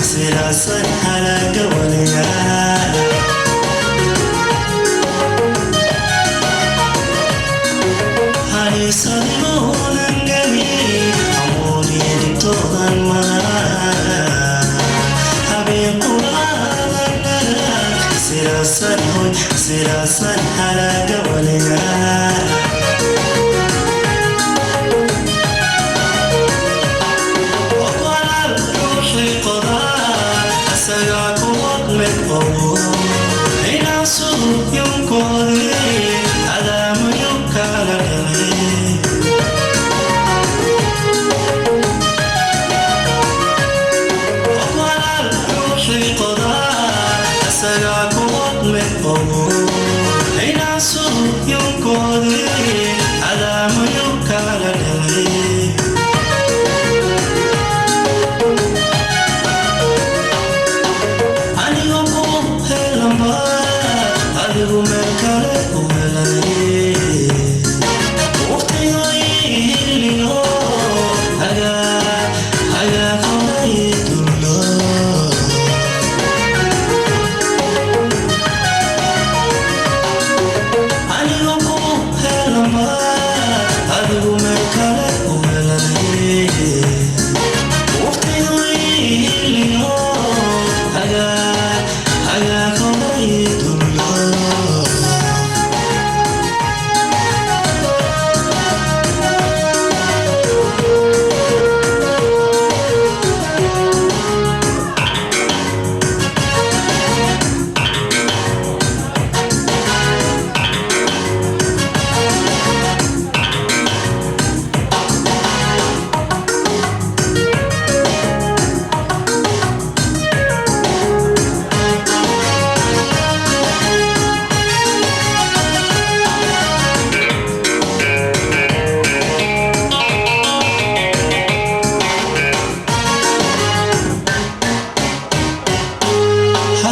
sirasan halaga waliga harisan molan gabi amoni ditodan mana habeen qur'aanana sirasan halaga waliga يوم كوري على ميوك على غلي وقال روحي قضاء أسرعك وأطمئ هنا صوت يوم كوري على ميوك على غلي أنا يوم هلما أدعو مكانه وملاني وقتي غيري هجا خليت الله أنا يوم هلما أدعو مكانه وملاني وقتي غيري هجا خليت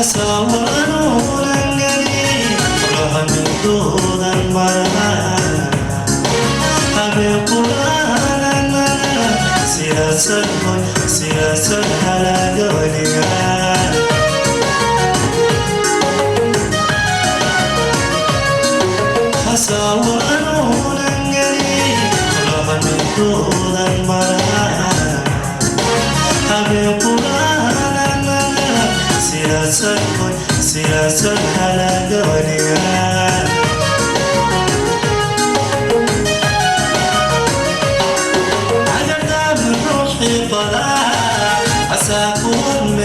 Sawaran gani rahan dodan marana habe qur'anana sirasan halaga waliga sawaran gani rahan dodan marana habe qur'anana sirasan halaga waliga عجبت من روحي طلع عساكم